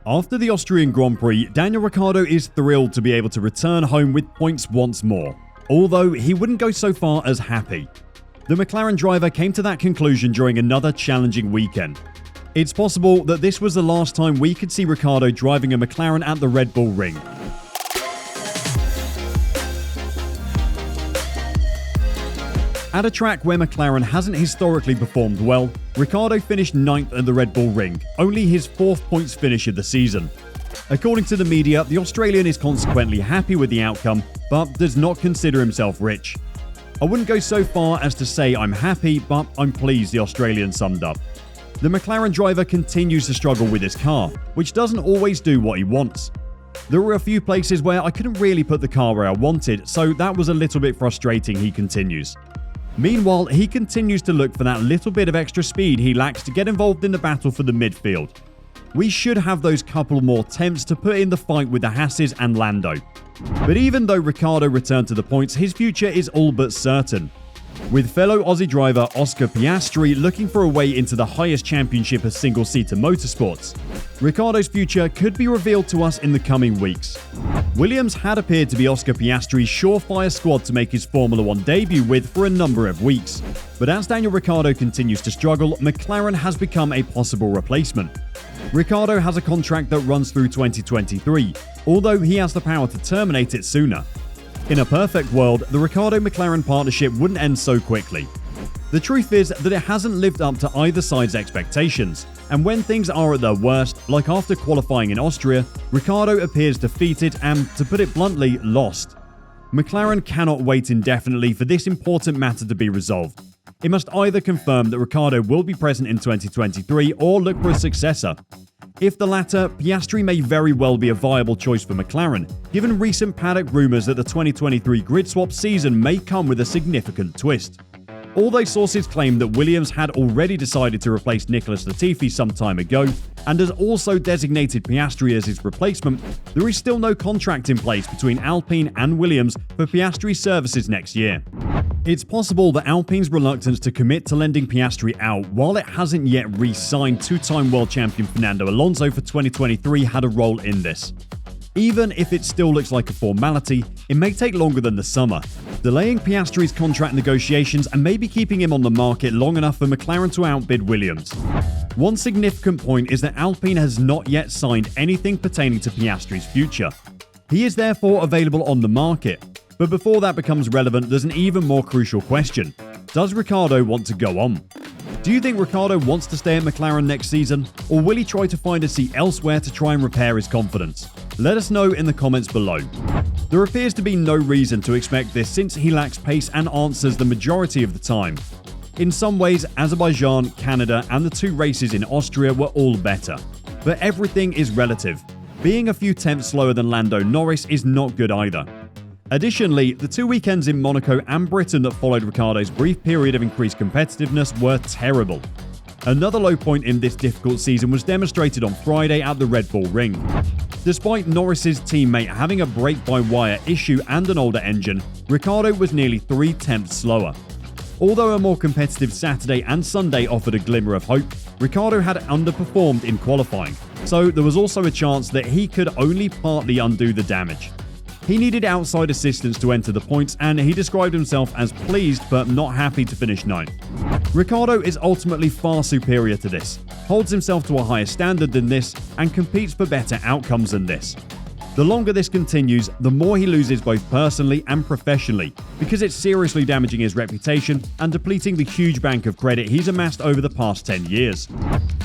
After the Austrian Grand Prix, Daniel Ricciardo is thrilled to be able to return home with points once more, although he wouldn't go so far as happy. The McLaren driver came to that conclusion during another challenging weekend. It's possible that this was the last time we could see Ricciardo driving a McLaren at the Red Bull Ring. At a track where McLaren hasn't historically performed well, Ricciardo finished 9th at the Red Bull Ring, only his 4th points finish of the season. According to the media, the Australian is consequently happy with the outcome, but does not consider himself rich. "I wouldn't go so far as to say I'm happy, but I'm pleased," the Australian summed up. The McLaren driver continues to struggle with his car, which doesn't always do what he wants. "There were a few places where I couldn't really put the car where I wanted, so that was a little bit frustrating," he continues. Meanwhile, he continues to look for that little bit of extra speed he lacks to get involved in the battle for the midfield. "We should have those couple more attempts to put in the fight with the Hasses and Lando." But even though Ricciardo returned to the points, his future is all but certain. With fellow Aussie driver Oscar Piastri looking for a way into the highest championship of single-seater motorsports, Ricciardo's future could be revealed to us in the coming weeks. Williams had appeared to be Oscar Piastri's surefire squad to make his Formula One debut with for a number of weeks. But as Daniel Ricciardo continues to struggle, McLaren has become a possible replacement. Ricciardo has a contract that runs through 2023, although he has the power to terminate it sooner. In a perfect world, the Ricciardo-McLaren partnership wouldn't end so quickly. The truth is that it hasn't lived up to either side's expectations, and when things are at their worst, like after qualifying in Austria, Ricciardo appears defeated and, to put it bluntly, lost. McLaren cannot wait indefinitely for this important matter to be resolved. It must either confirm that Ricciardo will be present in 2023 or look for a successor. If the latter, Piastri may very well be a viable choice for McLaren, given recent paddock rumours that the 2023 grid swap season may come with a significant twist. Although sources claim that Williams had already decided to replace Nicholas Latifi some time ago, and has also designated Piastri as his replacement, there is still no contract in place between Alpine and Williams for Piastri's services next year. It's possible that Alpine's reluctance to commit to lending Piastri out while it hasn't yet re-signed two-time world champion Fernando Alonso for 2023 had a role in this. Even if it still looks like a formality, it may take longer than the summer, delaying Piastri's contract negotiations and maybe keeping him on the market long enough for McLaren to outbid Williams. One significant point is that Alpine has not yet signed anything pertaining to Piastri's future. He is therefore available on the market. But before that becomes relevant, there's an even more crucial question. Does Ricciardo want to go on? Do you think Ricciardo wants to stay at McLaren next season, or will he try to find a seat elsewhere to try and repair his confidence? Let us know in the comments below. There appears to be no reason to expect this since he lacks pace and answers the majority of the time. In some ways, Azerbaijan, Canada, and the 2 races in Austria were all better. But everything is relative. Being a few tenths slower than Lando Norris is not good either. Additionally, the 2 weekends in Monaco and Britain that followed Ricciardo's brief period of increased competitiveness were terrible. Another low point in this difficult season was demonstrated on Friday at the Red Bull Ring. Despite Norris's teammate having a brake-by-wire issue and an older engine, Ricciardo was nearly 3 tenths slower. Although a more competitive Saturday and Sunday offered a glimmer of hope, Ricciardo had underperformed in qualifying, so there was also a chance that he could only partly undo the damage. He needed outside assistance to enter the points, and he described himself as pleased but not happy to finish 9th. Ricciardo is ultimately far superior to this, holds himself to a higher standard than this, and competes for better outcomes than this. The longer this continues, the more he loses both personally and professionally, because it's seriously damaging his reputation and depleting the huge bank of credit he's amassed over the past 10 years.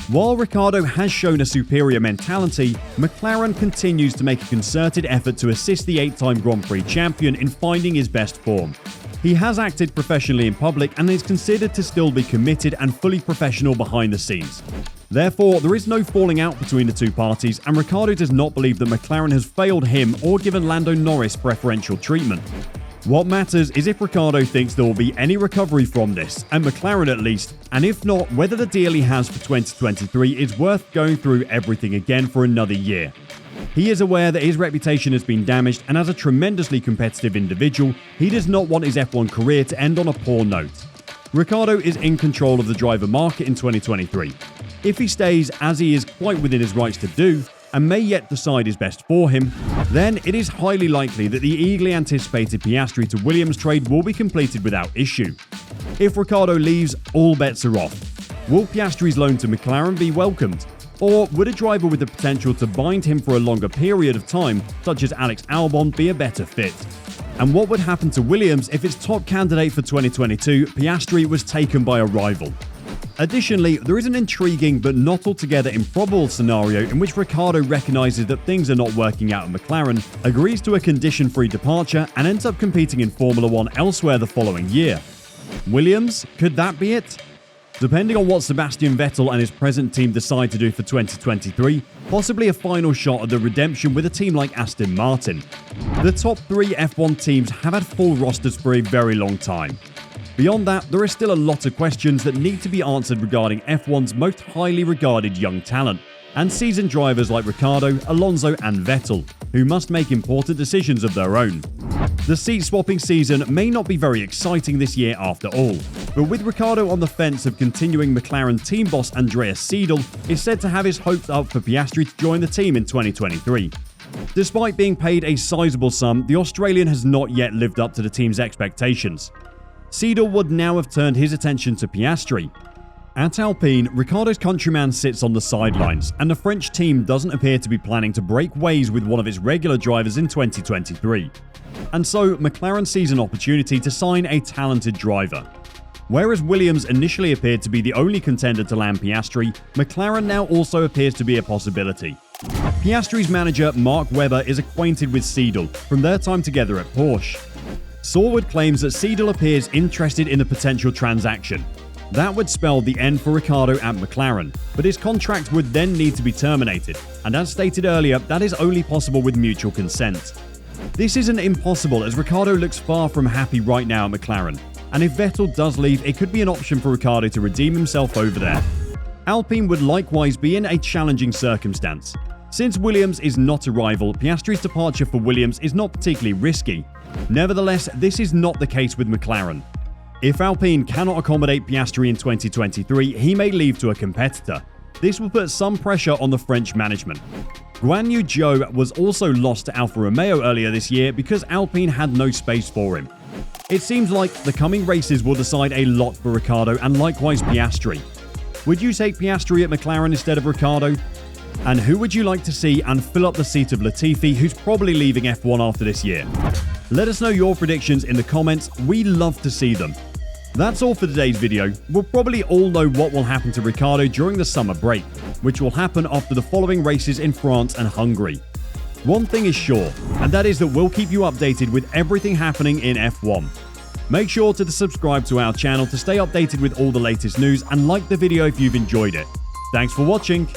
While Ricciardo has shown a superior mentality, McLaren continues to make a concerted effort to assist the 8-time Grand Prix champion in finding his best form. He has acted professionally in public and is considered to still be committed and fully professional behind the scenes. Therefore, there is no falling out between the 2 parties, and Ricciardo does not believe that McLaren has failed him or given Lando Norris preferential treatment. What matters is if Ricciardo thinks there will be any recovery from this, and McLaren at least, and if not, whether the deal he has for 2023 is worth going through everything again for another year. He is aware that his reputation has been damaged, and as a tremendously competitive individual, he does not want his F1 career to end on a poor note. Ricciardo is in control of the driver market in 2023. If he stays, as he is quite within his rights to do, and may yet decide is best for him, then it is highly likely that the eagerly anticipated Piastri to Williams trade will be completed without issue. If Ricciardo leaves, all bets are off. Will Piastri's loan to McLaren be welcomed? Or would a driver with the potential to bind him for a longer period of time, such as Alex Albon, be a better fit? And what would happen to Williams if its top candidate for 2022, Piastri, was taken by a rival? Additionally, there is an intriguing but not altogether improbable scenario in which Ricciardo recognizes that things are not working out at McLaren, agrees to a condition-free departure, and ends up competing in Formula 1 elsewhere the following year. Williams, could that be it? Depending on what Sebastian Vettel and his present team decide to do for 2023, possibly a final shot at the redemption with a team like Aston Martin. The top 3 F1 teams have had full rosters for a very long time. Beyond that, there are still a lot of questions that need to be answered regarding F1's most highly regarded young talent, and seasoned drivers like Ricciardo, Alonso and Vettel, who must make important decisions of their own. The seat-swapping season may not be very exciting this year after all, but with Ricciardo on the fence of continuing, McLaren team boss Andreas Seidl is said to have his hopes up for Piastri to join the team in 2023. Despite being paid a sizable sum, the Australian has not yet lived up to the team's expectations. Seidl would now have turned his attention to Piastri. At Alpine, Ricciardo's countryman sits on the sidelines, and the French team doesn't appear to be planning to break ways with one of its regular drivers in 2023. And so, McLaren sees an opportunity to sign a talented driver. Whereas Williams initially appeared to be the only contender to land Piastri, McLaren now also appears to be a possibility. Piastri's manager, Mark Webber, is acquainted with Seidl from their time together at Porsche. Sorwood claims that Seidl appears interested in the potential transaction. That would spell the end for Ricciardo at McLaren, but his contract would then need to be terminated, and as stated earlier, that is only possible with mutual consent. This isn't impossible, as Ricciardo looks far from happy right now at McLaren, and if Vettel does leave, it could be an option for Ricciardo to redeem himself over there. Alpine would likewise be in a challenging circumstance. Since Williams is not a rival, Piastri's departure for Williams is not particularly risky. Nevertheless, this is not the case with McLaren. If Alpine cannot accommodate Piastri in 2023, he may leave to a competitor. This will put some pressure on the French management. Guan Yu Zhou was also lost to Alfa Romeo earlier this year because Alpine had no space for him. It seems like the coming races will decide a lot for Ricciardo and likewise Piastri. Would you take Piastri at McLaren instead of Ricciardo? And who would you like to see and fill up the seat of Latifi, who's probably leaving F1 after this year? Let us know your predictions in the comments. We love to see them. That's all for today's video. We'll probably all know what will happen to Ricciardo during the summer break, which will happen after the following races in France and Hungary. One thing is sure, and that is that we'll keep you updated with everything happening in F1. Make sure to subscribe to our channel to stay updated with all the latest news and like the video if you've enjoyed it. Thanks for watching.